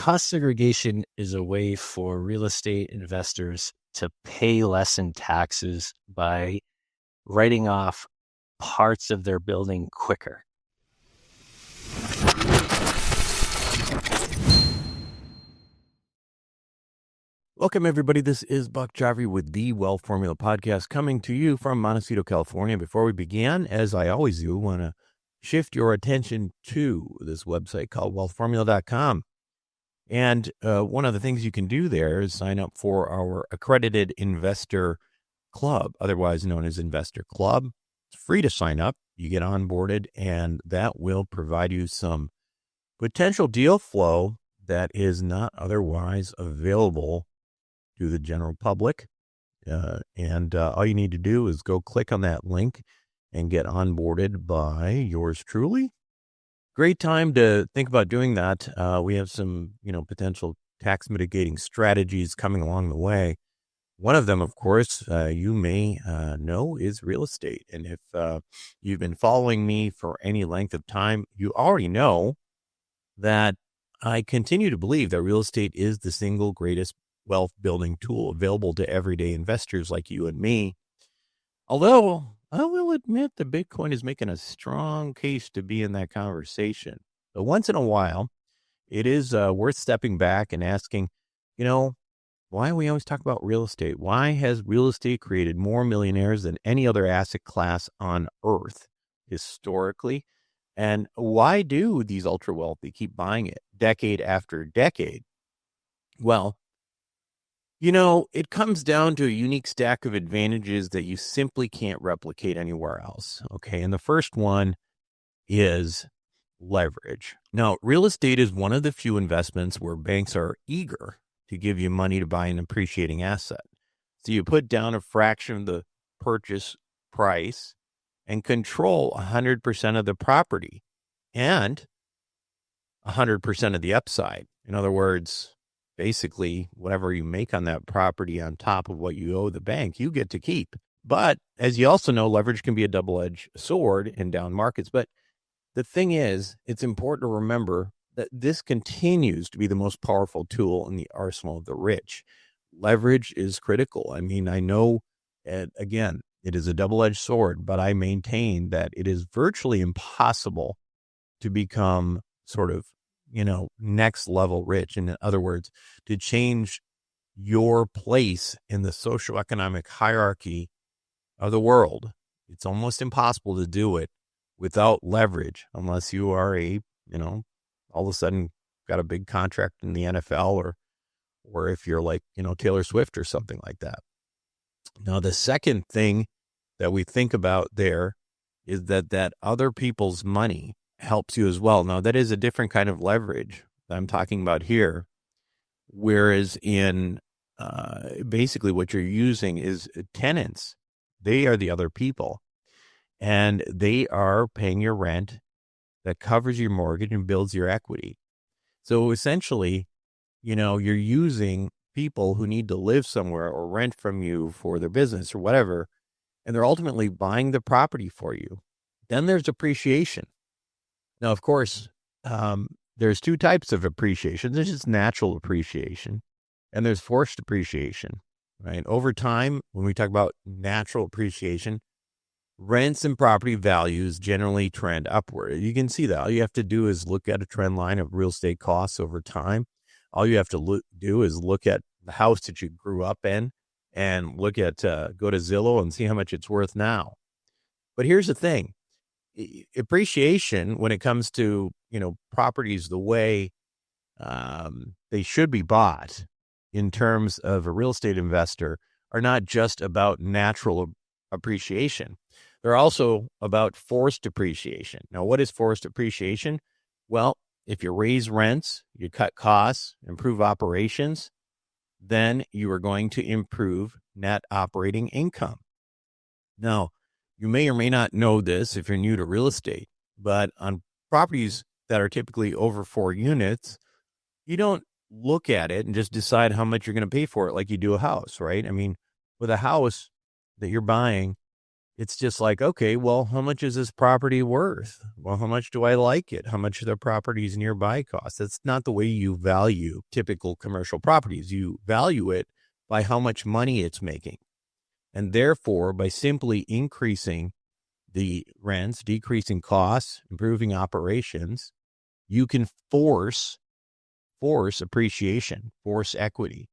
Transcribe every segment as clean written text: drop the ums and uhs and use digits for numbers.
Cost segregation is a way for real estate investors to pay less in taxes by writing off parts of their building quicker. Welcome, everybody. This is Buck Jarvie with the Wealth Formula Podcast coming to you from Montecito, California. Before we begin, as I always do, want to shift your attention to this website called wealthformula.com. And one of the things you can do there is sign up for our accredited investor club, otherwise known as Investor Club. It's free to sign up. You get onboarded, and that will provide you some potential deal flow that is not otherwise available to the general public. And all you need to do is go click on that link and get onboarded by yours truly. Great time to think about doing that. We have some, potential tax mitigating strategies coming along the way. One of them, of course, you may know is real estate. And if you've been following me for any length of time, you already know that I continue to believe that real estate is the single greatest wealth building tool available to everyday investors like you and me. Although I will admit that Bitcoin is making a strong case to be in that conversation. So once in a while, it is worth stepping back and asking, why we always talk about real estate? Why has real estate created more millionaires than any other asset class on earth historically? And why do these ultra wealthy keep buying it decade after decade? Well, it comes down to a unique stack of advantages that you simply can't replicate anywhere else. Okay. And the first one is leverage. Now, real estate is one of the few investments where banks are eager to give you money to buy an appreciating asset. So you put down a fraction of the purchase price and control 100% of the property and 100% of the upside. In other words, basically, whatever you make on that property on top of what you owe the bank, you get to keep. But as you also know, leverage can be a double-edged sword in down markets. But the thing is, it's important to remember that this continues to be the most powerful tool in the arsenal of the rich. Leverage is critical. I mean, I know, again, it is a double-edged sword, but I maintain that it is virtually impossible to become sort of next level rich. In other words, to change your place in the socioeconomic hierarchy of the world, it's almost impossible to do it without leverage, unless you are all of a sudden got a big contract in the NFL or if you're like, Taylor Swift or something like that. Now, the second thing that we think about there is that other people's money helps you as well. Now, that is a different kind of leverage that I'm talking about here. Whereas in basically what you're using is tenants. They are the other people, and they are paying your rent that covers your mortgage and builds your equity. So essentially, you're using people who need to live somewhere or rent from you for their business or whatever, and they're ultimately buying the property for you. Then there's appreciation. Now, of course, there's two types of appreciation. There's just natural appreciation, and there's forced appreciation, right? Over time, when we talk about natural appreciation, rents and property values generally trend upward. You can see that. All you have to do is look at a trend line of real estate costs over time. All you have to do is look at the house that you grew up in and go to Zillow and see how much it's worth now. But here's the thing. Appreciation when it comes to, properties the way they should be bought in terms of a real estate investor are not just about natural appreciation. They're also about forced appreciation. Now, what is forced appreciation? Well, if you raise rents, you cut costs, improve operations, then you are going to improve net operating income. Now, you may or may not know this if you're new to real estate, but on properties that are typically over 4 units, you don't look at it and just decide how much you're going to pay for it like you do a house, right? I mean, with a house that you're buying, It's just like, okay, well, how much is this property worth? Well, how much do I like it? How much do the properties nearby cost? That's not the way you value typical commercial properties. You value it by how much money it's making. And therefore, by simply increasing the rents, decreasing costs, improving operations, you can force appreciation, force equity.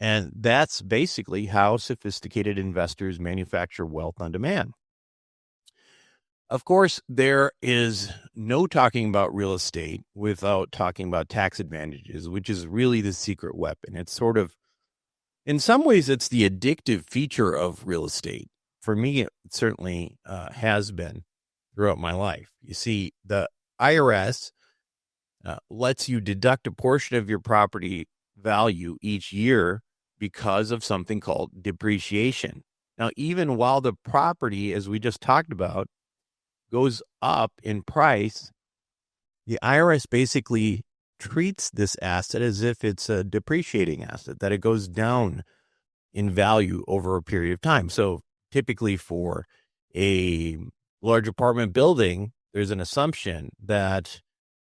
And that's basically how sophisticated investors manufacture wealth on demand. Of course, there is no talking about real estate without talking about tax advantages, which is really the secret weapon. It's sort of, in some ways, it's the addictive feature of real estate. For me, it certainly has been throughout my life. You see, the IRS lets you deduct a portion of your property value each year because of something called depreciation. Now, even while the property, as we just talked about, goes up in price, the IRS basically treats this asset as if it's a depreciating asset, that it goes down in value over a period of time. So typically for a large apartment building, there's an assumption that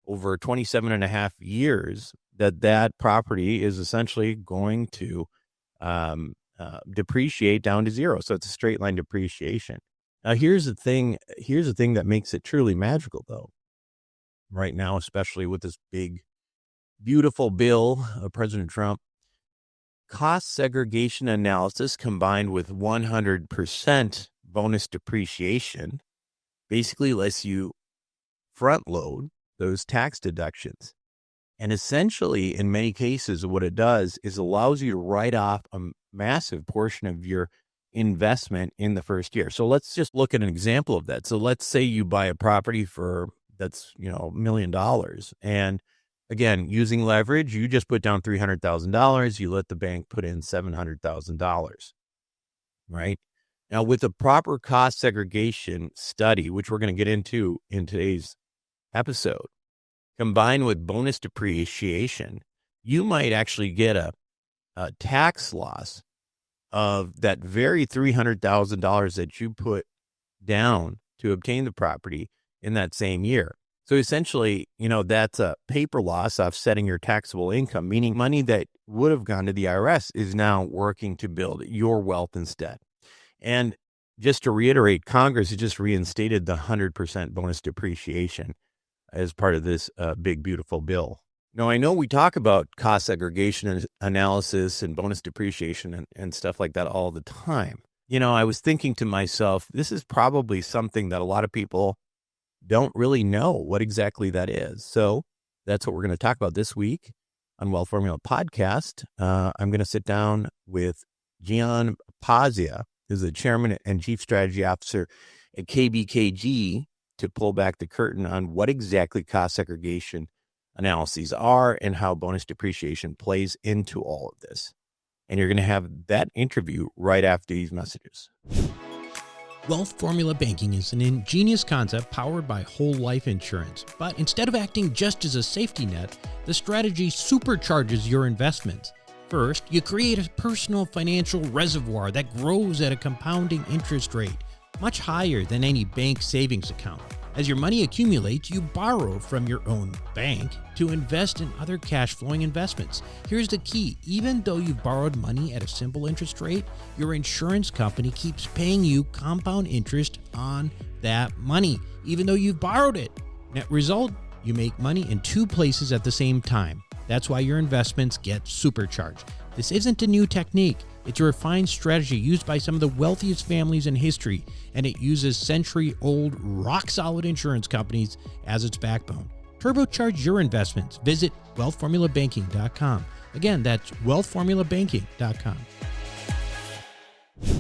over 27 and a half years, that property is essentially going to depreciate down to zero. So it's a straight line depreciation. Now, here's the thing that makes it truly magical, though, right now, especially with this big, beautiful bill of President Trump. Cost segregation analysis combined with 100% bonus depreciation basically lets you front load those tax deductions. And essentially, in many cases, what it does is allows you to write off a massive portion of your investment in the first year. So let's just look at an example of that. So let's say you buy a property that's $1 million. And again, using leverage, you just put down $300,000. You let the bank put in $700,000, right? Now, with a proper cost segregation study, which we're going to get into in today's episode, combined with bonus depreciation, you might actually get a tax loss of that very $300,000 that you put down to obtain the property in that same year. So essentially, that's a paper loss offsetting your taxable income, meaning money that would have gone to the IRS is now working to build your wealth instead. And just to reiterate, Congress has just reinstated the 100% bonus depreciation as part of this big, beautiful bill. Now, I know we talk about cost segregation analysis and bonus depreciation and stuff like that all the time. I was thinking to myself, this is probably something that a lot of people don't really know what exactly that is. So that's what we're going to talk about this week on Wealth Formula Podcast. I'm going to sit down with Gian Pazia, who's the chairman and chief strategy officer at KBKG, to pull back the curtain on what exactly cost segregation analyses are and how bonus depreciation plays into all of this. And you're going to have that interview right after these messages. Wealth Formula Banking is an ingenious concept powered by whole life insurance. But instead of acting just as a safety net, the strategy supercharges your investments. First, you create a personal financial reservoir that grows at a compounding interest rate, much higher than any bank savings account. As your money accumulates, you borrow from your own bank to invest in other cash-flowing investments. Here's the key. Even though you've borrowed money at a simple interest rate, your insurance company keeps paying you compound interest on that money, even though you've borrowed it. Net result, you make money in two places at the same time. That's why your investments get supercharged. This isn't a new technique. It's a refined strategy used by some of the wealthiest families in history, and it uses century-old, rock-solid insurance companies as its backbone. Turbocharge your investments. Visit wealthformulabanking.com. Again, that's wealthformulabanking.com.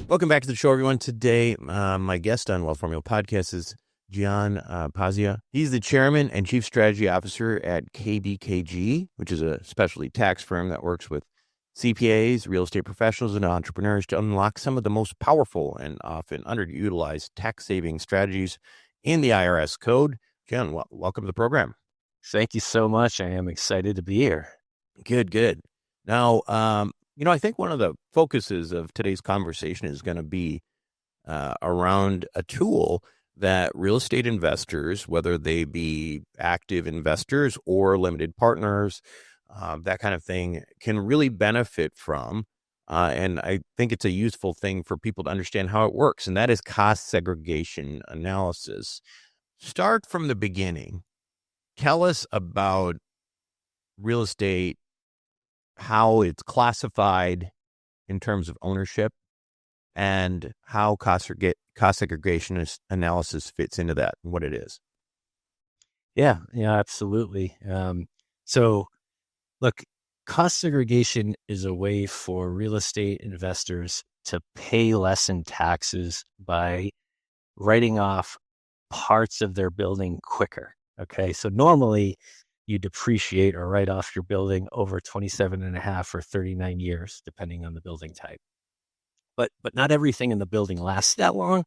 Welcome back to the show, everyone. Today, my guest on Wealth Formula Podcast is Gian Pazia. He's the chairman and chief strategy officer at KBKG, which is a specialty tax firm that works with CPAs, real estate professionals, and entrepreneurs to unlock some of the most powerful and often underutilized tax-saving strategies in the IRS code. Gian, welcome to the program. Thank you so much. I am excited to be here. Good. Now, I think one of the focuses of today's conversation is going to be around a tool that real estate investors, whether they be active investors or limited partners, that kind of thing, can really benefit from. And I think it's a useful thing for people to understand how it works, and that is cost segregation analysis. Start from the beginning. Tell us about real estate, how it's classified in terms of ownership, and how cost segregation analysis fits into that and what it is. Yeah, absolutely. So look, cost segregation is a way for real estate investors to pay less in taxes by writing off parts of their building quicker. Okay. So normally you depreciate or write off your building over 27 and a half or 39 years, depending on the building type. But not everything in the building lasts that long.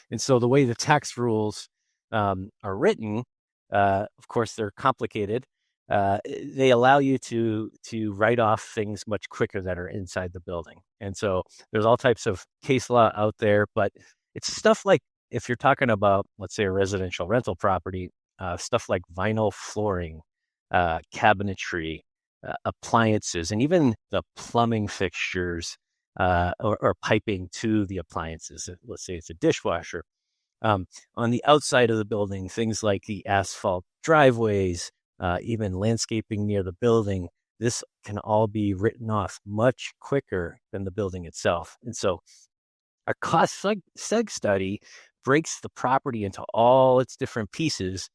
And so the way the tax rules are written, of course, they're complicated. They allow you to write off things much quicker that are inside the building. And so there's all types of case law out there, but it's stuff like if you're talking about, let's say, a residential rental property, stuff like vinyl flooring, cabinetry, appliances, and even the plumbing fixtures or piping to the appliances. Let's say it's a dishwasher. On the outside of the building, things like the asphalt driveways, even landscaping near the building, this can all be written off much quicker than the building itself. And so a cost seg study breaks the property into all its different pieces,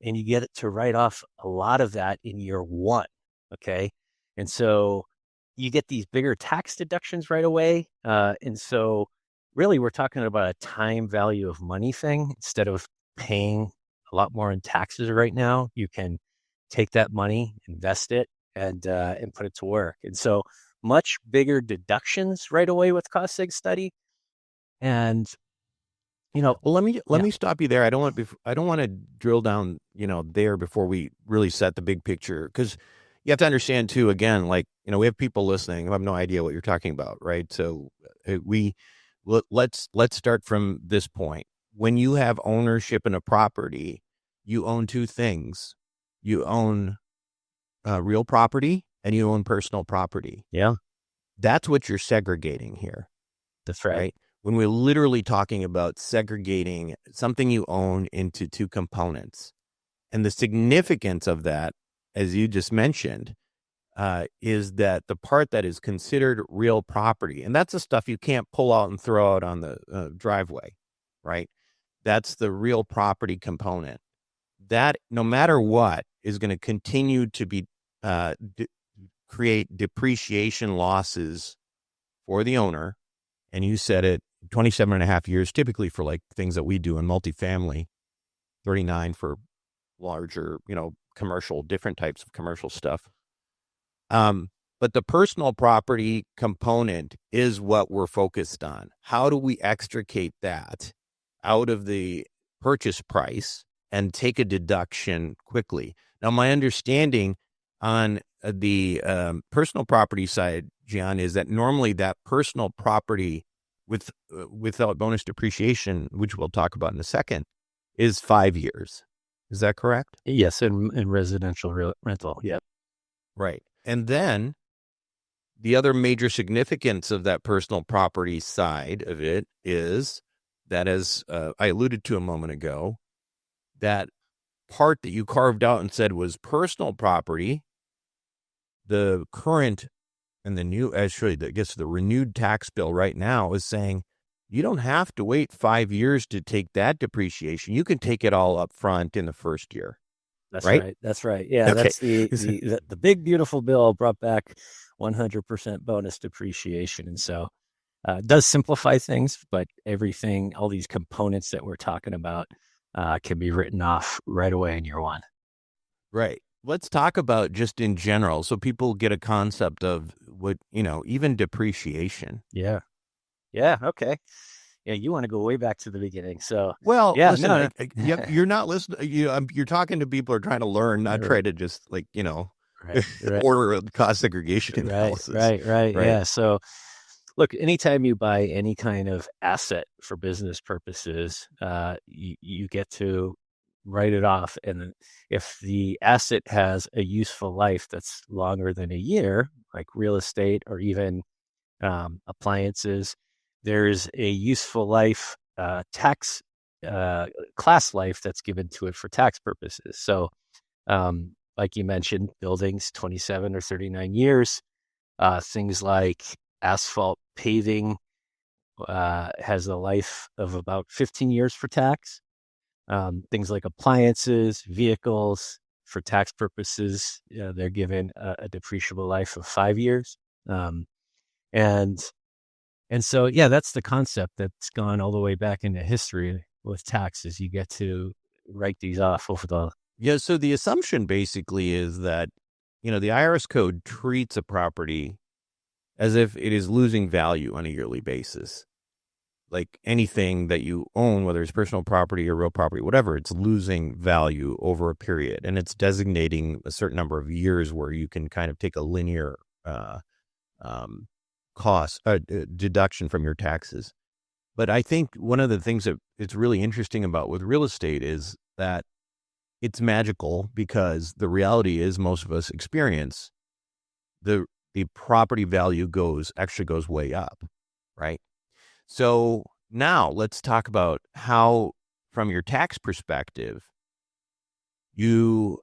and you get it to write off a lot of that in year one. Okay. And so you get these bigger tax deductions right away. And so really we're talking about a time value of money thing. Instead of paying a lot more in taxes right now, you can take that money, invest it, and put it to work. And so much bigger deductions right away with cost seg study. And well, let me stop you there. I don't want to drill down, there before we really set the big picture, because you have to understand too, again, like, we have people listening who have no idea what you're talking about, right? So let's start from this point. When you have ownership in a property, you own two things. You own real property and you own personal property. Yeah. That's what you're segregating here. That's right. When we're literally talking about segregating something you own into two components. And the significance of that, as you just mentioned, is that the part that is considered real property, and that's the stuff you can't pull out and throw out on the driveway, right? That's the real property component. That, no matter what, is going to continue to be create depreciation losses for the owner. And you said it, 27 and a half years, typically for like things that we do in multifamily, 39 for larger, commercial, different types of commercial stuff. But the personal property component is what we're focused on. How do we extricate that out of the purchase price and take a deduction quickly? Now, my understanding on the personal property side, John, is that normally that personal property without bonus depreciation, which we'll talk about in a second, is 5 years. Is that correct? Yes, in residential rental. Yep. Right. And then the other major significance of that personal property side of it is that, as I alluded to a moment ago, that part that you carved out and said was personal property, the current and the new, actually, I guess the renewed tax bill right now is saying you don't have to wait 5 years to take that depreciation. You can take it all up front in the first year. That's right. That's right. Yeah, okay. That's the big, beautiful bill brought back 100% bonus depreciation. And so it does simplify things, but everything, all these components that we're talking about can be written off right away in year one. Right. Let's talk about just in general, so people get a concept of what, even depreciation. Yeah. Yeah. Okay. Yeah, you want to go way back to the beginning. So, well, yeah, listen, you're not listening. You're talking to people who are trying to learn, not try to just right. Order a cost segregation analysis. Right. Yeah. So, look, anytime you buy any kind of asset for business purposes, you get to write it off. And if the asset has a useful life that's longer than a year, like real estate or even appliances, there's a useful life tax class life that's given to it for tax purposes. So, like you mentioned, buildings, 27 or 39 years. Things like asphalt paving has a life of about 15 years for tax. Things like appliances, vehicles, for tax purposes, they're given a depreciable life of 5 years. Um, and and so, yeah, that's the concept that's gone all the way back into history with taxes. You get to write these off over the. Yeah, so the assumption basically is that, the IRS code treats a property as if it is losing value on a yearly basis. Like anything that you own, whether it's personal property or real property, whatever, it's losing value over a period. And it's designating a certain number of years where you can kind of take a linear cost deduction from your taxes. But I think one of the things that it's really interesting about with real estate is that it's magical, because the reality is most of us experience the property value actually goes way up, right? So now let's talk about how, from your tax perspective, you're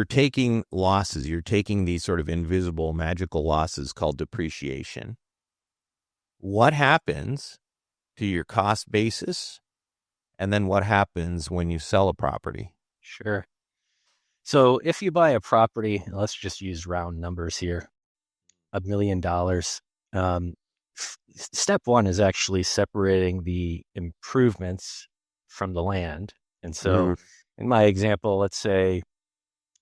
taking losses, you're taking these sort of invisible magical losses called depreciation. What happens to your cost basis? And then what happens when you sell a property? Sure. So if you buy a property, let's just use round numbers here, $1 million. Step one is actually separating the improvements from the land. And so in my example, let's say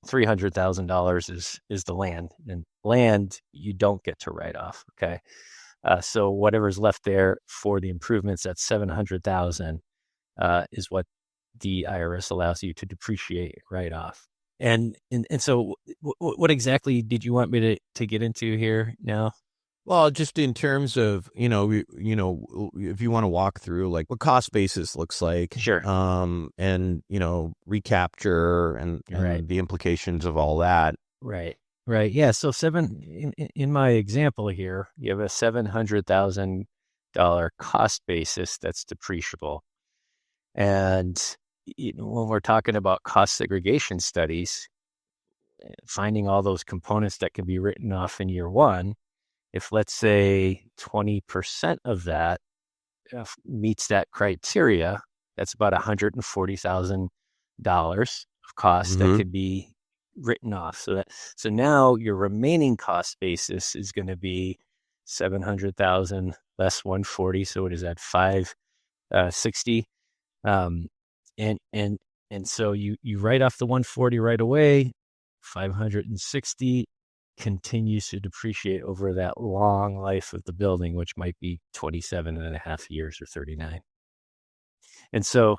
$300,000 is the land, and land you don't get to write off. Okay. So whatever's left there for the improvements, at 700,000 is what the IRS allows you to depreciate right off. And so what exactly did you want me to get into here now? Well, just in terms of, if you want to walk through like what cost basis looks like. Sure. And, recapture and Right. the implications of all that. Right. Right. Yeah. So in my example here, you have a $700,000 cost basis that's depreciable. And when we're talking about cost segregation studies, finding all those components that can be written off in year one, if let's say 20% of that meets that criteria, that's about $140,000 of cost that could be written off. So now your remaining cost basis is going to be 700,000 less 140. So what is that? 560. And so you write off the 140 right away. 560 continues to depreciate over that long life of the building, which might be 27 and a half years or 39. And so,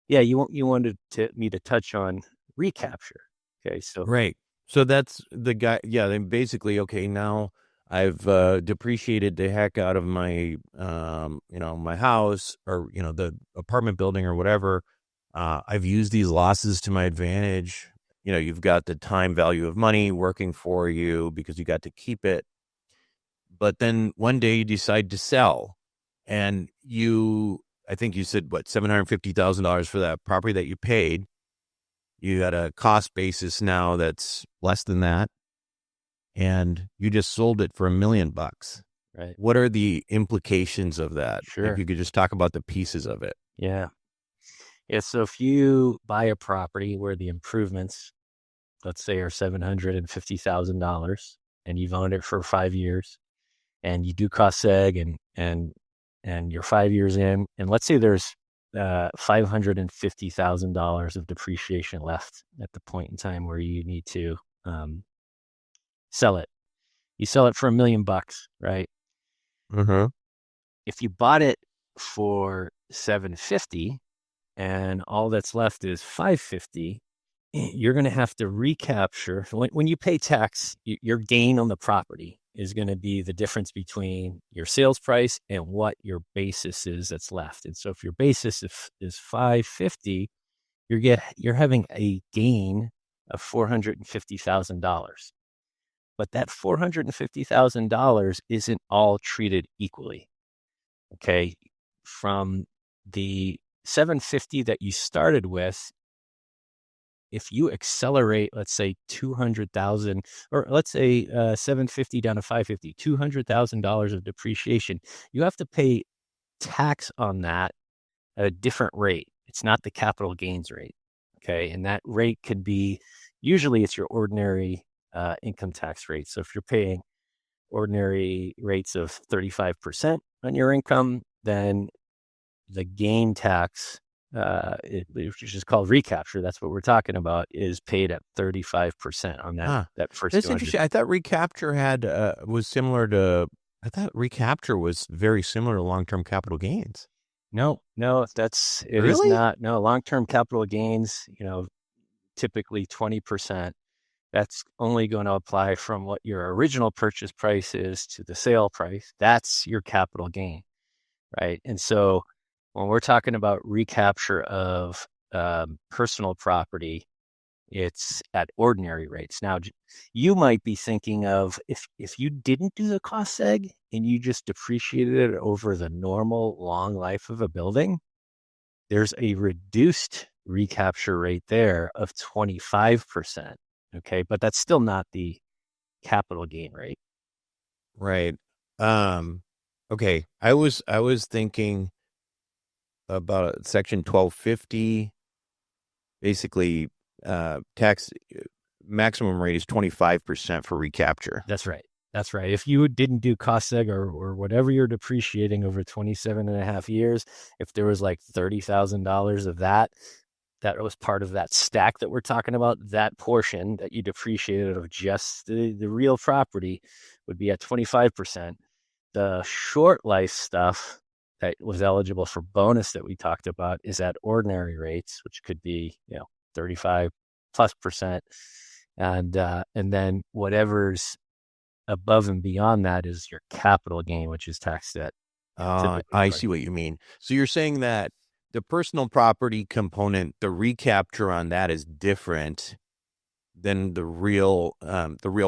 yeah, you wanted me to touch on recapture. Okay. So, right. So that's the guy. Yeah. Then basically, okay, now I've depreciated the heck out of my, my house, or, the apartment building or whatever. I've used these losses to my advantage. You've got the time value of money working for you because you got to keep it. But then one day you decide to sell, and I think you said, what, $750,000 for that property that you paid. You got a cost basis now that's less than that, and you just sold it for $1 million. right. What are the implications of that? Sure. If you could just talk about the pieces of it. Yeah. Yeah. So if you buy a property where the improvements, let's say, are $750,000, and you've owned it for 5 years, and you do cost seg, and you're 5 years in, and let's say there's $550,000 of depreciation left at the point in time where you need to sell it. You sell it for $1 million, right? If you bought it for 750 and all that's left is 550, you're going to have to recapture when you pay tax, your gain on the property is going to be the difference between your sales price and what your basis is that's left. And so if your basis is 550, you're having a gain of $450,000. But that $450,000 isn't all treated equally. Okay. From the 750 that you started with, if you accelerate, let's say 200,000, or let's say 750 down to 550, $200,000 of depreciation, you have to pay tax on that at a different rate. It's not the capital gains rate. Okay. And that rate could be, usually it's your ordinary income tax rate. So if you're paying ordinary rates of 35% on your income, then the gain tax, which is called recapture, that's what we're talking about, is paid at 35% on that first That's 200. interesting. I thought recapture was similar to. I thought recapture was very similar to long-term capital gains. No, it is Really? not. No, long-term capital gains, typically 20%. That's only going to apply from what your original purchase price is to the sale price. That's your capital gain, right? And so when we're talking about recapture of personal property, it's at ordinary rates. Now, you might be thinking of if you didn't do the cost seg and you just depreciated it over the normal long life of a building, there's a reduced recapture rate there of 25%. Okay, but that's still not the capital gain rate. Right. Okay. I was thinking about Section 1250. Basically, tax maximum rate is 25% for recapture. That's right. If you didn't do cost seg or whatever you're depreciating over 27 and a half years, if there was like $30,000 of that was part of that stack that we're talking about, that portion that you depreciated of just the real property would be at 25%. The short life stuff that was eligible for bonus that we talked about is at ordinary rates, which could be, 35+%. And then whatever's above and beyond that is your capital gain, which is taxed at. I see what you mean. So you're saying that the personal property component, the recapture on that is different than the real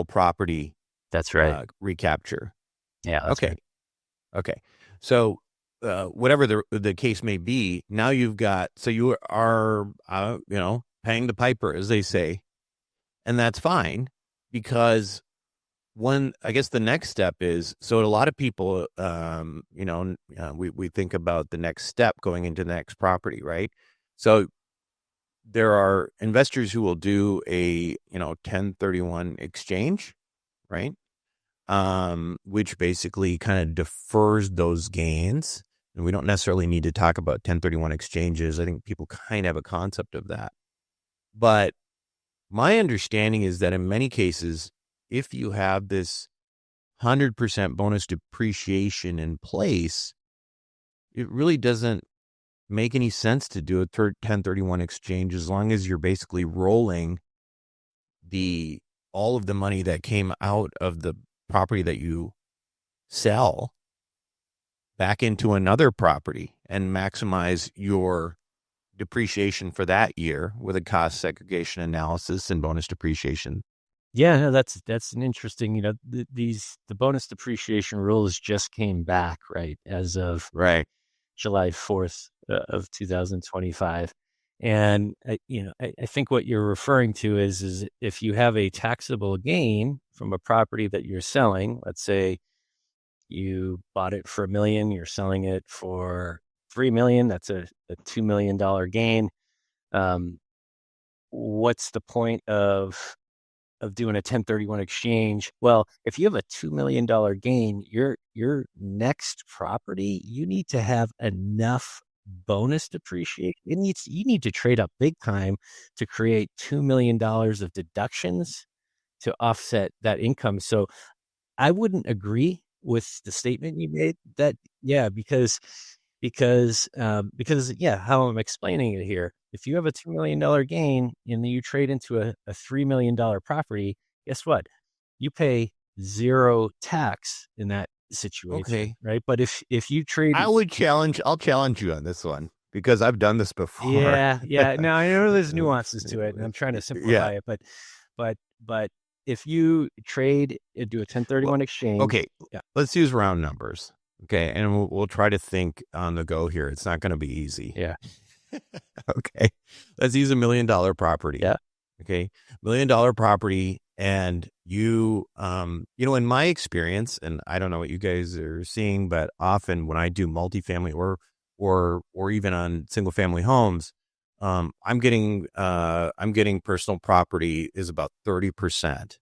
property. That's right. Recapture. Yeah. That's okay. Right. Okay. So whatever the case may be, now you are paying the piper, as they say, and that's fine, because I guess the next step is, so a lot of people, we think about the next step going into the next property, right? So there are investors who will do a 1031 exchange, right? Which basically kind of defers those gains. And we don't necessarily need to talk about 1031 exchanges. I think people kind of have a concept of that. But my understanding is that in many cases, if you have this 100% bonus depreciation in place, it really doesn't make any sense to do a 1031 exchange, as long as you're basically rolling all of the money that came out of the property that you sell back into another property and maximize your depreciation for that year with a cost segregation analysis and bonus depreciation. Yeah, no, that's an interesting, the bonus depreciation rules just came back, right, as of July 4th of 2025. And, I think what you're referring to is if you have a taxable gain from a property that you're selling, let's say you bought it for $1 million, you're selling it for $3 million, that's a $2 million gain. What's the point of doing a 1031 exchange? Well, if you have a $2 million gain, your next property, you need to have enough bonus depreciation. You need to trade up big time to create $2 million of deductions to offset that income. So I wouldn't agree with the statement you made that, because how I'm explaining it here, if you have a $2 million gain and then you trade into a $3 million property, guess what? You pay zero tax in that situation, Okay. right? But if you trade, I'll challenge you on this one because I've done this before. yeah. Now I know there's nuances to it, and I'm trying to Yeah. simplify it, but if you trade and do a Well, 1031 exchange, okay. yeah, Let's use round numbers. Okay. And we'll try to think on the go here. It's not going to be easy. yeah, Okay. Let's use $1 million property. yeah, Okay. $1 million property. And in my experience, and I don't know what you guys are seeing, but often when I do multifamily or even on single family homes, I'm getting personal property is about 30%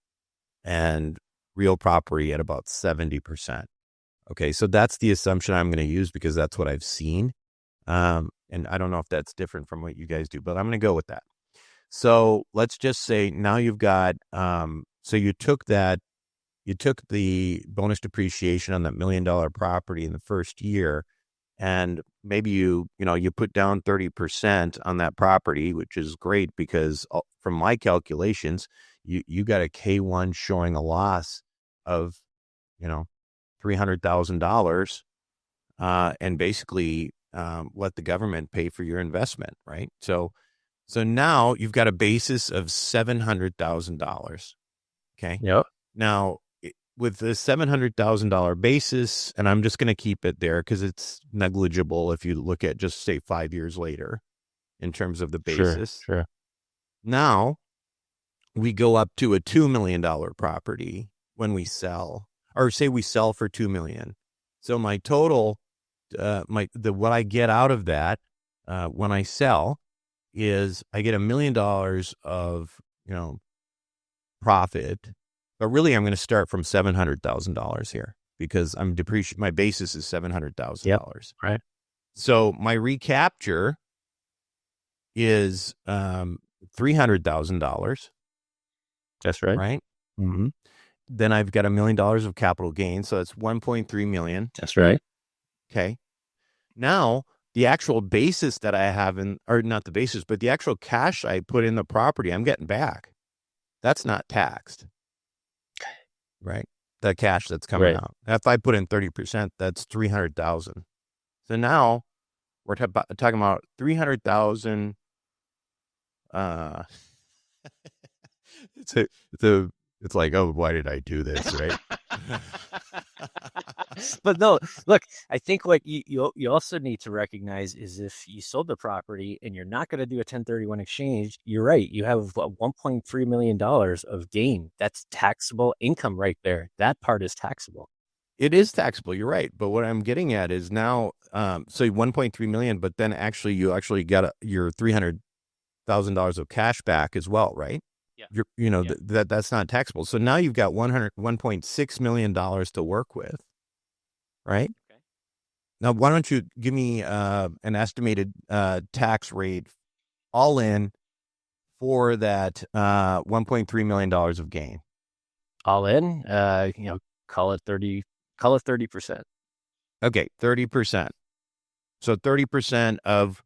and real property at about 70%. Okay. So that's the assumption I'm going to use because that's what I've seen. And I don't know if that's different from what you guys do, but I'm going to go with that. So let's just say now you've got, so you took the bonus depreciation on that $1 million property in the first year, and maybe you put down 30% on that property, which is great because from my calculations, you got a K1 showing a loss of, $300,000, and basically, let the government pay for your investment, right? So now you've got a basis of $700,000. Okay. yep, Now, with the $700,000 basis, and I'm just going to keep it there because it's negligible if you look at just say 5 years later in terms of the basis. sure. Now we go up to a $2 million property when we sell, or say we sell for $2 million. So my total, what I get out of that when I sell is I get $1 million of, profit, but really I'm going to start from $700,000 here because I'm my basis is $700,000. Yep, right. So my recapture is $300,000. That's right. Right. Mm-hmm. Then I've got $1 million of capital gain. So that's 1.3 million. That's right. Okay. Now the actual basis that I have or not the basis, but the actual cash I put in the property, I'm getting back. That's not taxed. Right. The cash that's coming out. If I put in 30%, that's 300,000. So now we're talking about 300,000. It's like, oh, why did I do this? Right. But no, look, I think what you also need to recognize is if you sold the property and you're not going to do a 1031 exchange, you're right. You have $1.3 million of gain. That's taxable income right there. That part is taxable. It is taxable. You're right. But what I'm getting at is now, so 1.3 million, but then you actually got your $300,000 of cash back as well, right? Yeah. That's not taxable. So now you've got $1.6 million to work with. Right. Okay. Now, why don't you give me an estimated tax rate all in for that $1.3 million of gain? All in, call it 30%. Okay, 30%. So 30% of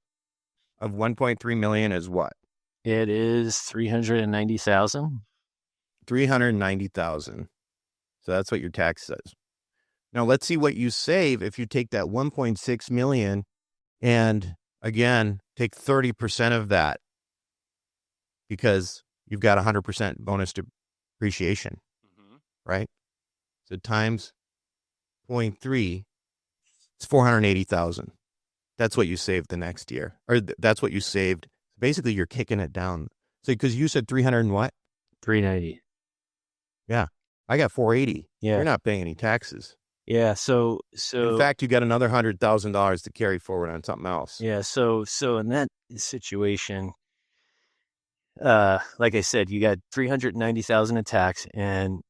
1.3 million is what? It is 390,000. 390,000. So that's what your tax says. Now let's see what you save if you take that 1.6 million and again take 30% of that because you've got 100% bonus depreciation, right? So times 0.3, it's 480,000. That's what you saved the next year, or that's what you saved. Basically, you're kicking it down. So because you said 300 and what? 390. Yeah, I got 480. Yeah, you're not paying any taxes. Yeah. So in fact, you got another $100,000 to carry forward on something else. Yeah. So in that situation, like I said, you got 390,000 in tax, and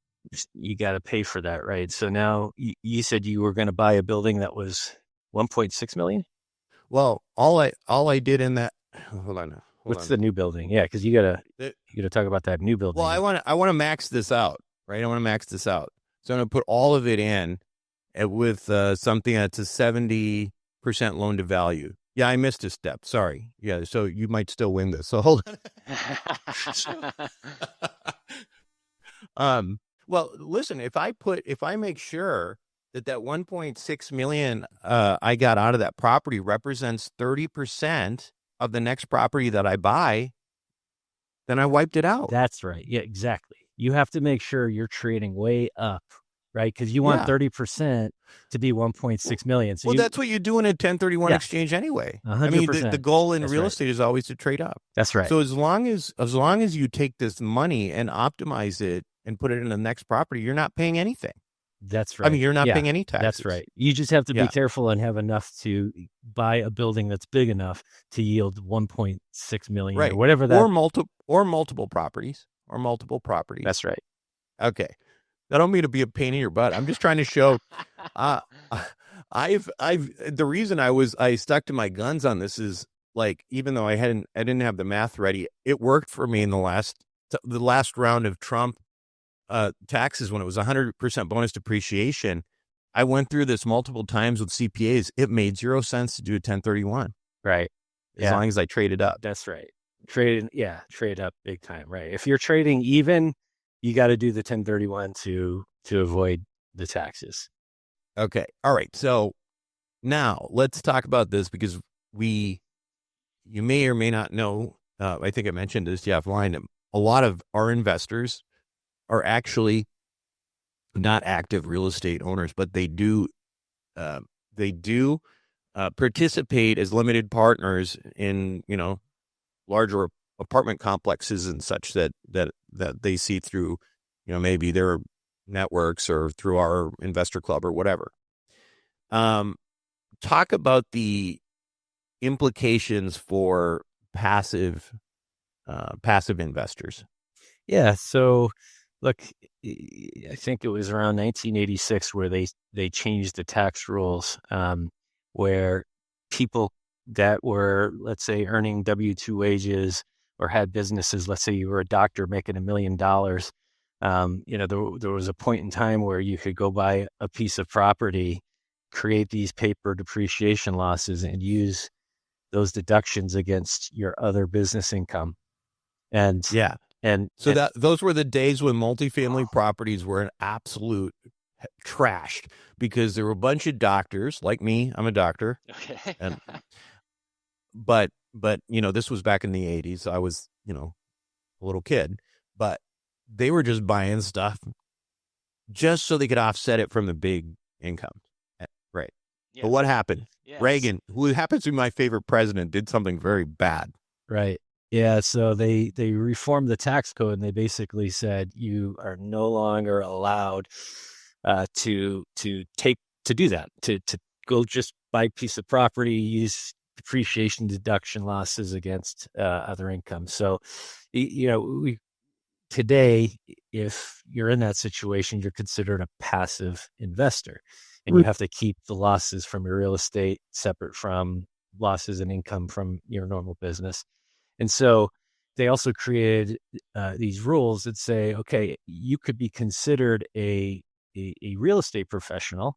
you got to pay for that, right? So now you said you were going to buy a building that was 1.6 million. Well, all I did in that. Hold on. What's the new building? Yeah, because you gotta talk about that new building. Well, I want to max this out, right? I want to max this out. So I'm going to put all of it in with something that's a 70% loan to value. Yeah, I missed a step. Sorry. Yeah, so you might still win this. So hold on. Well, listen, if I make sure that 1.6 million I got out of that property represents 30% of the next property that I buy, then I wiped it out. That's right. Yeah, exactly. You have to make sure you're trading way up, right? Because you want Yeah. 30% to be 1.6 million. So Well, you, that's what you do in a 1031 yeah, exchange anyway. I mean, the 100%. goal in That's real right. estate is always to trade up. That's right. So as long as you take this money and optimize it and put it in the next property, you're not paying anything. That's I mean, right. you're not Yeah, paying any that's taxes. right. You just have to be Yeah. careful and have enough to buy a building that's big enough to yield 1.6 million or Right. whatever that. Or multiple properties. That's right. Okay. I don't mean to be a pain in your butt. I'm just trying to show uh I've the reason I stuck to my guns on this is, like, even though I didn't have the math ready, it worked for me in the last round of Trump taxes when it was 100% bonus depreciation. I went through this multiple times with CPAs. It made 0 cents to do a 1031 Right. as long as I traded up. That's right. Trade up big time. Right. If you're trading even, you got to do the 1031 to avoid the taxes. Okay. All right. So now let's talk about this because you may or may not know, I think I mentioned this, Jeff Line, a lot of our investors are actually not active real estate owners, but they do participate as limited partners in, larger apartment complexes and such that they see through, maybe their networks or through our investor club or whatever. Talk about the implications for passive investors. Yeah. So, look, I think it was around 1986 where they changed the tax rules, where people that were, let's say, earning W-2 wages or had businesses, let's say you were a doctor making $1 million, there was a point in time where you could go buy a piece of property, create these paper depreciation losses, and use those deductions against your other business income. And Yeah. and So those were the days when multifamily properties were an absolute trashed because there were a bunch of doctors like me. I'm a doctor. Okay. And but this was back in the 80s. I was, a little kid, but they were just buying stuff just so they could offset it from the big income. Right. But what happened? Yes. Reagan, who happens to be my favorite president, did something very bad. Right. Yeah. So they reformed the tax code and they basically said you are no longer allowed to do that, to go just buy a piece of property, use depreciation deduction losses against other income. So, today, if you're in that situation, you're considered a passive investor and you have to keep the losses from your real estate separate from losses and income from your normal business. And so they also created these rules that say, okay, you could be considered a real estate professional.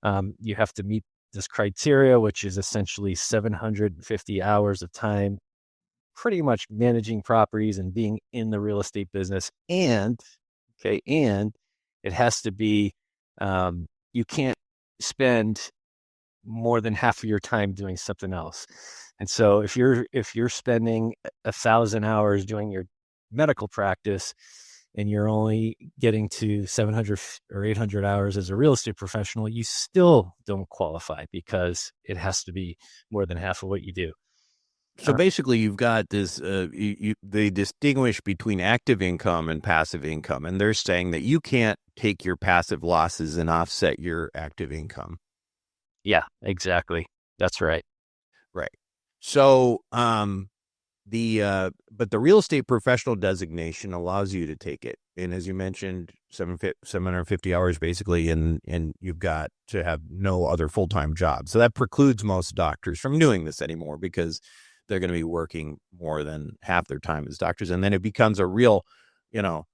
You have to meet this criteria, which is essentially 750 hours of time, pretty much managing properties and being in the real estate business. And it has to be, you can't spend more than half of your time doing something else. And so if you're spending 1,000 hours doing your medical practice and you're only getting to 700 or 800 hours as a real estate professional, you still don't qualify because it has to be more than half of what you do. So basically, you've got this. They distinguish between active income and passive income, and they're saying that you can't take your passive losses and offset your active income. Yeah, exactly. That's right. Right. So, but the real estate professional designation allows you to take it, and as you mentioned, 750 hours basically, and you've got to have no other full-time job. So that precludes most doctors from doing this anymore because they're going to be working more than half their time as doctors. And then it becomes a real,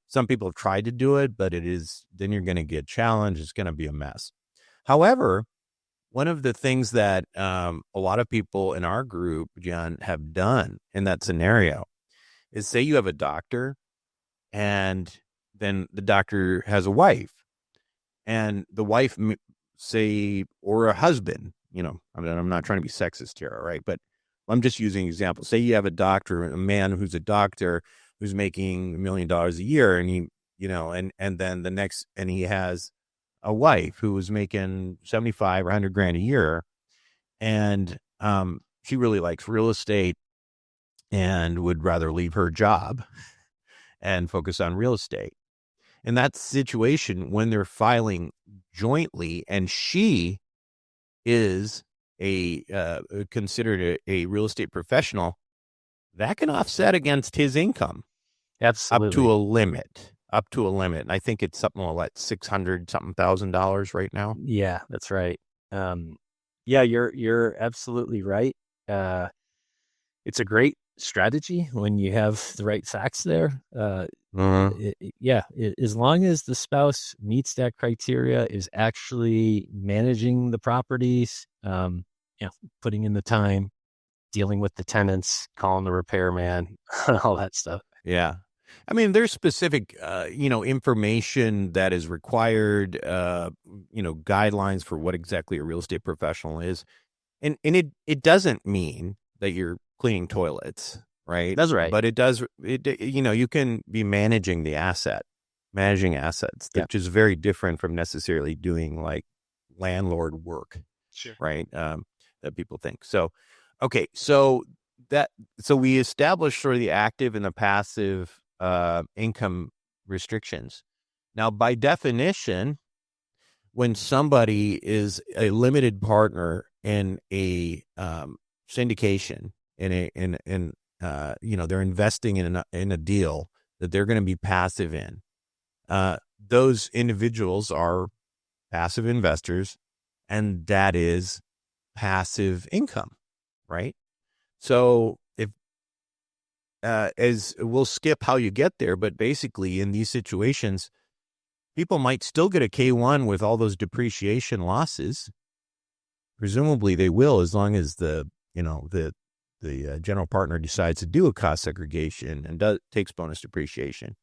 some people have tried to do it, but then you're going to get challenged. It's going to be a mess. However, one of the things that a lot of people in our group, John, have done in that scenario is say you have a doctor and then the doctor has a wife, and the wife, say, or a husband, I mean, I'm not trying to be sexist here, all right? But I'm just using examples. Say you have a doctor, a man who's a doctor who's making $1 million a year, and and then and he has a wife who was making 75 or 100 grand a year, and she really likes real estate and would rather leave her job and focus on real estate. In that situation, when they're filing jointly, and she is considered a real estate professional, that can offset against his income Absolutely. up to a limit. And I think it's something like $600 something thousand right now. Yeah, that's right. Yeah, you're absolutely right. It's a great strategy when you have the right facts there. As long as the spouse meets that criteria, is actually managing the properties, putting in the time, dealing with the tenants, calling the repairman, all that stuff. Yeah. I mean, there's specific, information that is required, guidelines for what exactly a real estate professional is. And it doesn't mean that you're cleaning toilets, right? That's right. But you can be managing assets, which is very different from necessarily doing like landlord work, Sure. right? That people think. So, okay. So we established sort of the active and the passive income restrictions. Now, by definition, when somebody is a limited partner in a syndication, they're investing in a deal that they're going to be passive in, those individuals are passive investors, and that is passive income, right? So as we'll skip how you get there, but basically in these situations, people might still get a K1 with all those depreciation losses. Presumably they will, as long as the general partner decides to do a cost segregation and takes bonus depreciation.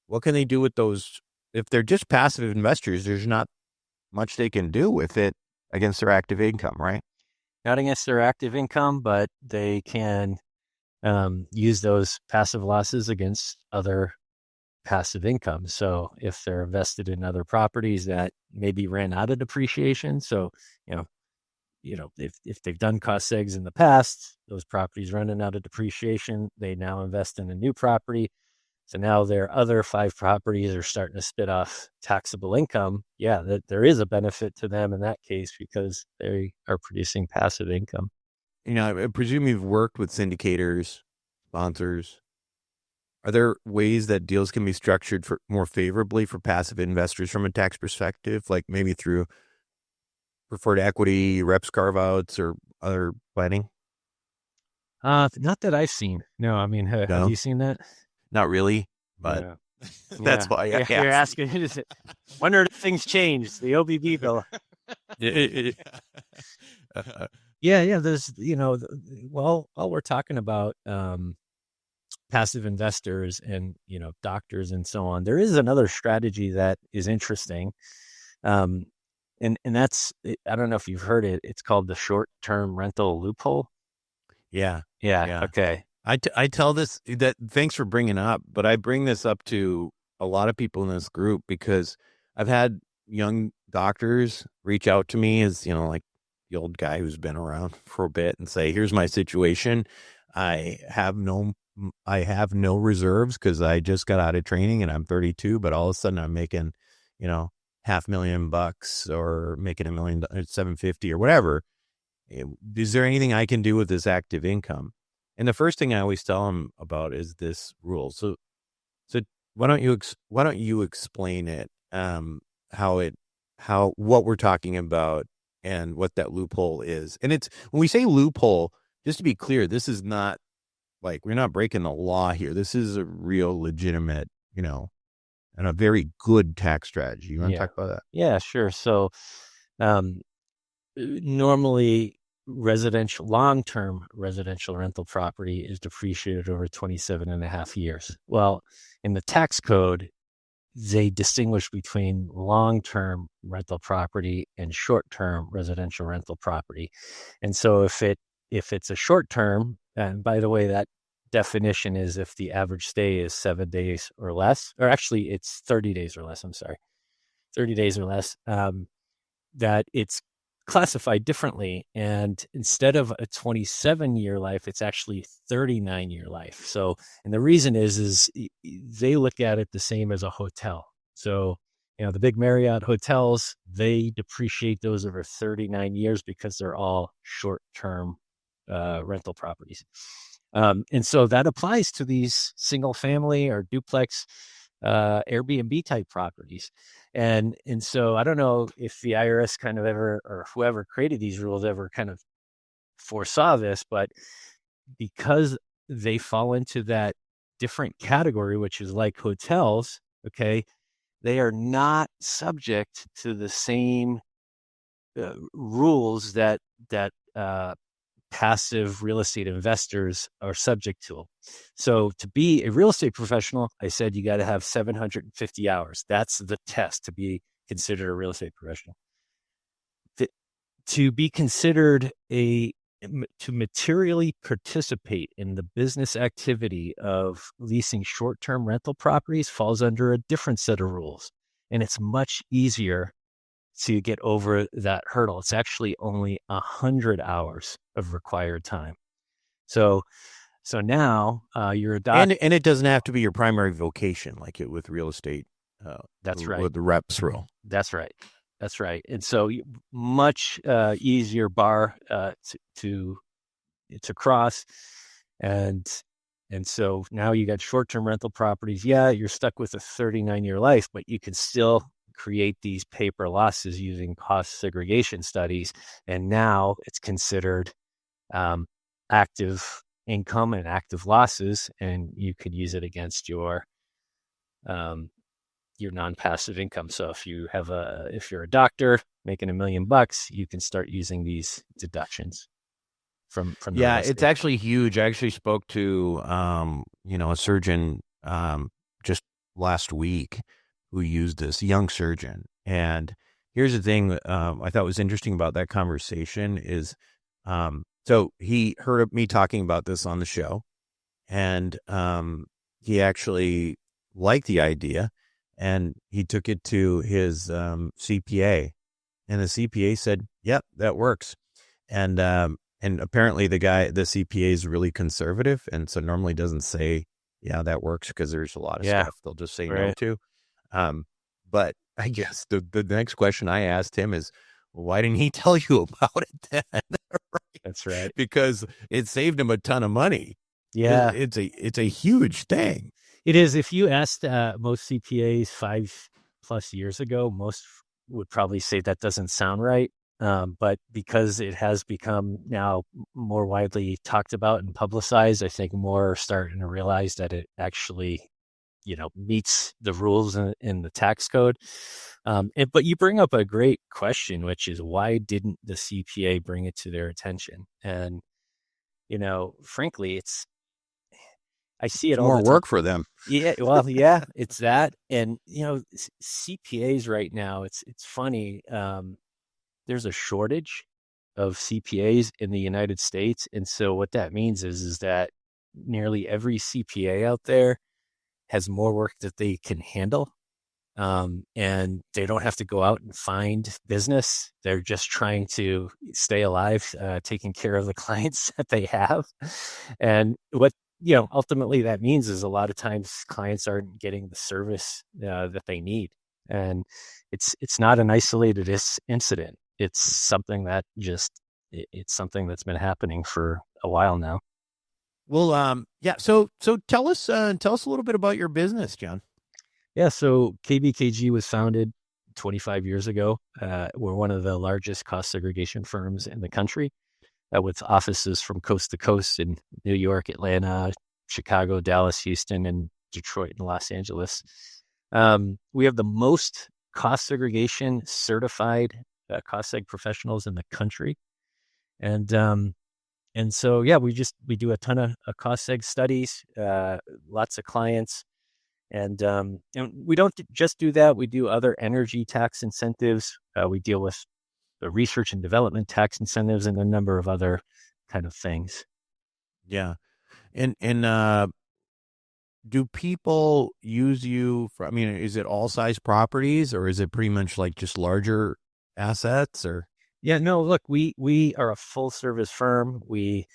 What can they do with those? If they're just passive investors, there's not much they can do with it against their active income, right? Not against their active income, but they can use those passive losses against other passive income. So if they're invested in other properties that maybe ran out of depreciation, so if they've done cost segs in the past, those properties running out of depreciation, they now invest in a new property. So now their other 5 properties are starting to spit off taxable income. Yeah, there is a benefit to them in that case because they are producing passive income. I presume you've worked with syndicators, sponsors. Are there ways that deals can be structured for more favorably for passive investors from a tax perspective, like maybe through preferred equity, reps carve-outs, or other planning? Not that I've seen. No, I mean, No? have you seen that? Not really, but Yeah. that's why I asked. You're asking. When are things changed? The OBB bill. Yeah. There's, while we're talking about passive investors and, doctors and so on, there is another strategy that is interesting. And that's, I don't know if you've heard it. It's called the short-term rental loophole. Yeah. Okay. I tell this, that thanks for bringing it up, but I bring this up to a lot of people in this group because I've had young doctors reach out to me as, like the old guy who's been around for a bit and say, here's my situation. I have no reserves because I just got out of training and I'm 32, but all of a sudden I'm making, $500,000 or making $1,750,000 or whatever. Is there anything I can do with this active income? And the first thing I always tell them about is this rule. So why don't you explain it? What we're talking about and what that loophole is. And it's, when we say loophole, just to be clear, this is not like, we're not breaking the law here. This is a real legitimate, and a very good tax strategy. You want to talk about that? Yeah, sure. So, normally long-term residential rental property is depreciated over 27 and a half years. Well, in the tax code, they distinguish between long-term rental property and short-term residential rental property. And so if it's a short-term, and by the way, that definition is if the average stay is 7 days or less, or actually it's 30 days or less. I'm sorry, 30 days or less. That it's classified differently. And instead of a 27-year life, it's actually 39-year life. So, and the reason is they look at it the same as a hotel. So, the big Marriott hotels, they depreciate those over 39 years because they're all short-term rental properties. And so that applies to these single family or duplex Airbnb type properties. And so I don't know if the IRS kind of ever, or whoever created these rules ever kind of foresaw this, but because they fall into that different category, which is like hotels, okay, they are not subject to the same rules that passive real estate investors are subject to. So to be a real estate professional, I said you got to have 750 hours. That's the test to be considered a real estate professional. To be considered to materially participate in the business activity of leasing short-term rental properties falls under a different set of rules. And it's much easier to get over that hurdle. It's actually only 100 hours of required time. So now you're a doctor. And it doesn't have to be your primary vocation like it with real estate. That's right. With the reps rule. That's right. That's right. And so much easier bar to cross. And so now you got short-term rental properties. Yeah, you're stuck with a 39-year life, but you can still create these paper losses using cost segregation studies. And now it's considered active income and active losses, and you could use it against your non-passive income. So if you're a doctor making $1 million, you can start using these deductions from yeah, it's actually huge. I actually spoke to a surgeon just last week who used this, young surgeon. And here's the thing I thought was interesting about that conversation is so he heard of me talking about this on the show, and he actually liked the idea, and he took it to his CPA, and the CPA said, "Yep, that works." And apparently the CPA is really conservative, and so normally doesn't say, "Yeah, that works," because there's a lot of stuff they'll just say no to. But I guess the next question I asked him is, well, why didn't he tell you about it then? Right? That's right. Because it saved him a ton of money. Yeah. It's a huge thing. It is. If you asked most CPAs 5+ years ago, most would probably say that doesn't sound right. But because it has become now more widely talked about and publicized, I think more are starting to realize that it actually, meets the rules in the tax code. But you bring up a great question, which is why didn't the CPA bring it to their attention? And, frankly, I see it all more the time. work for them. Yeah, well, yeah, it's that. And, CPAs right now, it's funny. There's a shortage of CPAs in the United States. And so what that means is that nearly every CPA out there has more work that they can handle. And they don't have to go out and find business. They're just trying to stay alive, taking care of the clients that they have. And what, ultimately that means is a lot of times clients aren't getting the service that they need. And it's not an isolated incident. It's something that it's something that's been happening for a while now. Well, yeah. So tell us a little bit about your business, John. Yeah. So KBKG was founded 25 years ago. We're one of the largest cost segregation firms in the country, with offices from coast to coast in New York, Atlanta, Chicago, Dallas, Houston, and Detroit and Los Angeles. We have the most cost segregation certified cost seg professionals in the country. And so, yeah, we do a ton of cost seg studies, lots of clients. And we don't just do that. We do other energy tax incentives. We deal with the research and development tax incentives and a number of other kind of things. Yeah. And do people use you for, I mean, is it all size properties or is it pretty much like just larger assets or? Yeah, no, look, we are a full service firm. We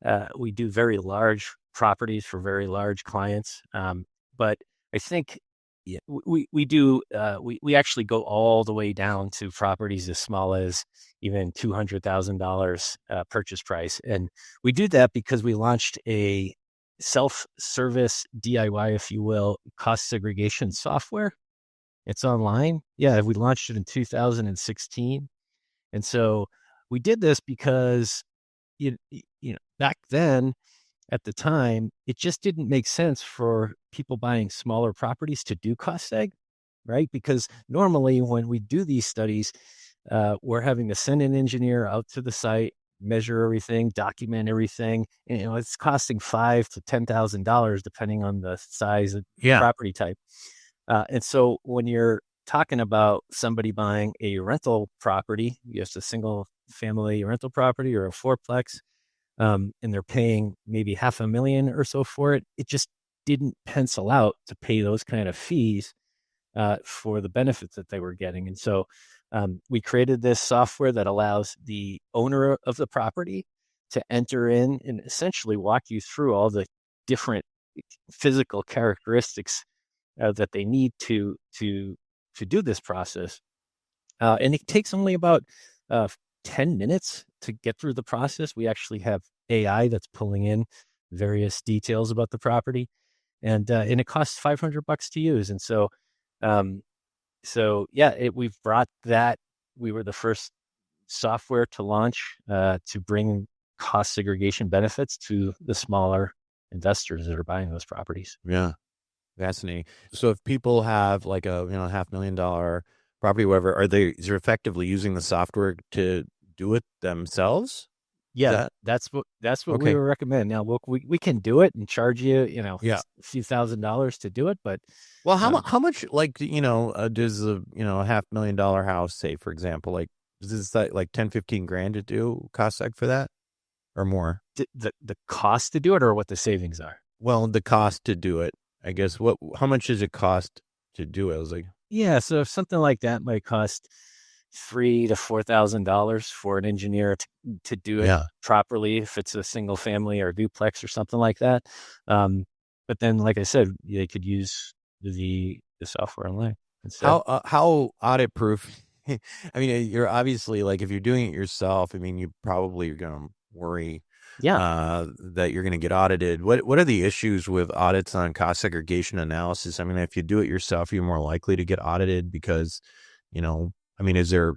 do very large properties for very large clients. But I think yeah, we do we actually go all the way down to properties as small as even $200,000 purchase price, and we do that because we launched a self-service DIY, if you will, cost segregation software. It's online. Yeah, we launched it in 2016, and so we did this because back then at the time, it just didn't make sense for people buying smaller properties to do cost seg, right? Because normally when we do these studies, we're having to send an engineer out to the site, measure everything, document everything. And, it's costing $5,000 to $10,000 depending on the size of Yeah. property type. And so when you're talking about somebody buying a rental property, just a single family rental property or a fourplex, and they're paying maybe $500,000 or so for it, it just didn't pencil out to pay those kind of fees for the benefits that they were getting. And so we created this software that allows the owner of the property to enter in and essentially walk you through all the different physical characteristics that they need to do this process. And it takes only about uh, 10 minutes to get through the process. We actually have AI that's pulling in various details about the property, and it costs $500 to use. And um, yeah, we've brought that. We were the first software to launch to bring cost segregation benefits to the smaller investors that are buying those properties. Yeah. Fascinating. So if people have like a, $500,000 property, whatever, is they effectively using the software to do it themselves? Is Yeah, that that's what we okay? would recommend. Now, we can do it and charge you, Yeah. a few $1,000s to do it, but Well, um, how much, like, does a $500,000 house, say, for example, like, is this like 10, 15 grand to do cost seg for that or more? the cost to do it or what the savings are. Well, the cost to do it, I guess. How much does it cost to do it? I was like, Yeah, so if something like that might cost $3,000 to $4,000 for an engineer to do it yeah, properly, if it's a single family or duplex or something like that. But then, like I said, they could use the software online instead. how audit proof? I mean, you're obviously like if you're doing it yourself. I mean, you probably are going to worry Yeah. that you're going to get audited. What are the issues with audits on cost segregation analysis? I mean, if you do it yourself, you're more likely to get audited because, I mean, is there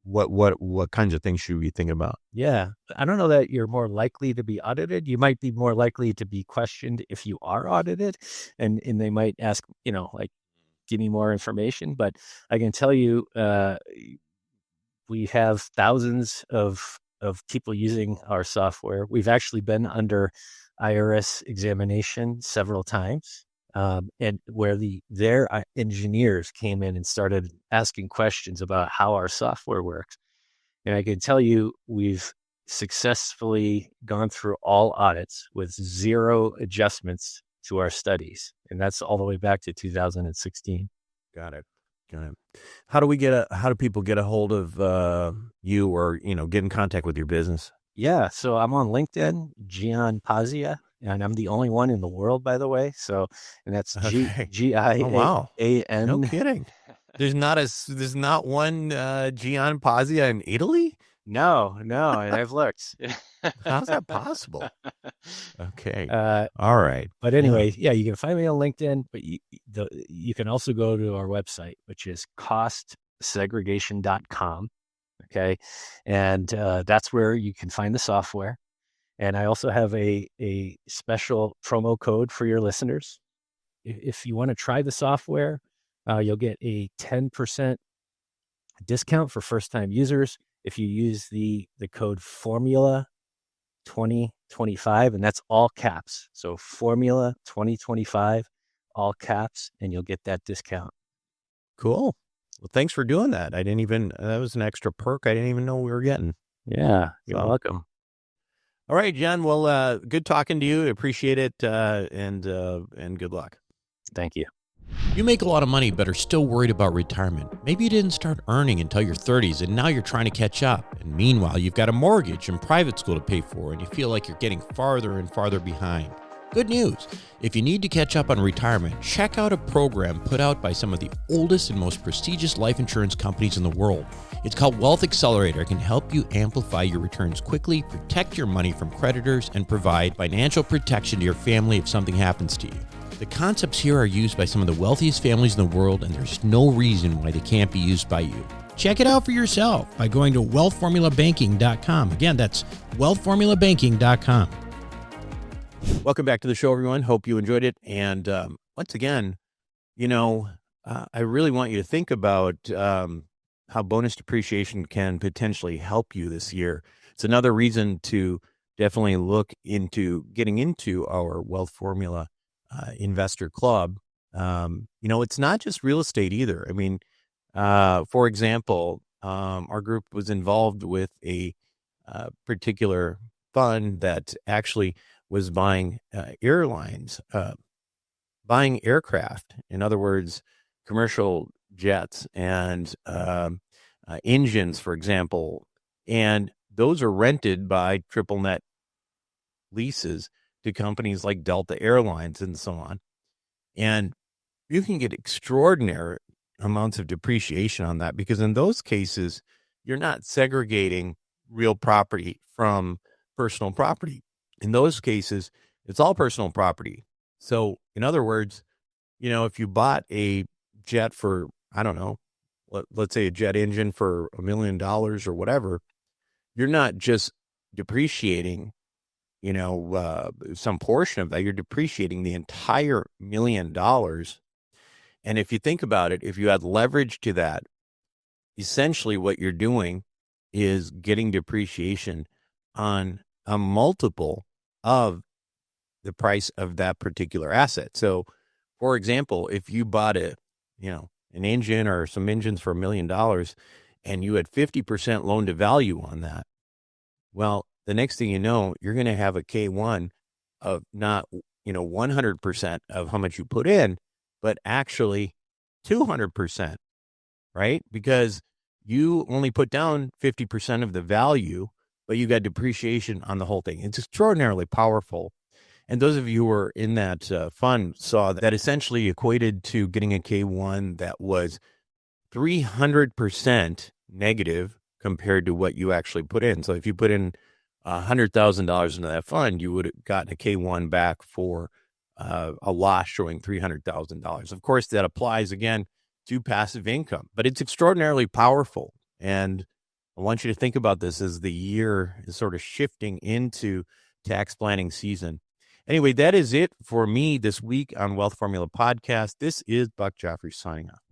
what kinds of things should we think about? Yeah. I don't know that you're more likely to be audited. You might be more likely to be questioned if you are audited, and they might ask, like, give me more information. But I can tell you, we have thousands of people using our software. We've actually been under IRS examination several times, and where their engineers came in and started asking questions about how our software works. And I can tell you, we've successfully gone through all audits with zero adjustments to our studies. And that's all the way back to 2016. Got it. Got it. How do people get a hold of you or, get in contact with your business? Yeah. So I'm on LinkedIn, Gian Pazia, and I'm the only one in the world, by the way. So, and that's Okay. G I Oh, wow. A No N. kidding. There's not one Gian Pazia in Italy? No, no. And I've looked. How's that possible? Okay. uh, All right. But Yeah. anyway, yeah, you can find me on LinkedIn, but you can also go to our website, which is costsegregation.com. Okay. And that's where you can find the software. And I also have a special promo code for your listeners. If you want to try the software, you'll get a 10% discount for first time users if you use the code formula 2025, and that's all caps. So formula 2025, all caps, and you'll get that discount. Cool. Well, thanks for doing that. That was an extra perk I didn't even know we were getting. Yeah, you're So, welcome. all right, John. Well, good talking to you. Appreciate it. And good luck. Thank you. You make a lot of money but are still worried about retirement. Maybe you didn't start earning until your 30s and now you're trying to catch up. And meanwhile, you've got a mortgage and private school to pay for and you feel like you're getting farther and farther behind. Good news. If you need to catch up on retirement, check out a program put out by some of the oldest and most prestigious life insurance companies in the world. It's called Wealth Accelerator. It can help you amplify your returns quickly, protect your money from creditors, and provide financial protection to your family if something happens to you. The concepts here are used by some of the wealthiest families in the world, and there's no reason why they can't be used by you. Check it out for yourself by going to wealthformulabanking.com. Again, that's wealthformulabanking.com. Welcome back to the show, everyone. Hope you enjoyed it. And once again, I really want you to think about how bonus depreciation can potentially help you this year. It's another reason to definitely look into getting into our Wealth Formula investor club. It's not just real estate either. I mean, for example, our group was involved with a particular fund that actually was buying buying aircraft. In other words, commercial jets and engines, for example. And those are rented by triple net leases to companies like Delta Airlines and so on. And you can get extraordinary amounts of depreciation on that because in those cases, you're not segregating real property from personal property. In those cases, it's all personal property. So in other words, if you bought a jet for, I don't know, let's say a jet engine for $1 million or whatever, you're not just depreciating, some portion of that. You're depreciating the entire $1 million. And if you think about it, if you add leverage to that, essentially what you're doing is getting depreciation on a multiple of the price of that particular asset. So, for example, if you bought an engine or some engines for $1 million and you had 50% loan to value on that, well, the next thing you know, you're going to have a K1 of not, 100% of how much you put in, but actually 200%, right? Because you only put down 50% of the value, but you got depreciation on the whole thing. It's extraordinarily powerful. And those of you who were in that fund saw that essentially equated to getting a K1 that was 300% negative compared to what you actually put in. So if you put in $100,000 into that fund, you would have gotten a K1 back for a loss showing $300,000. Of course, that applies again to passive income, but it's extraordinarily powerful. And I want you to think about this as the year is sort of shifting into tax planning season. Anyway, that is it for me this week on Wealth Formula Podcast. This is Buck Joffrey signing off.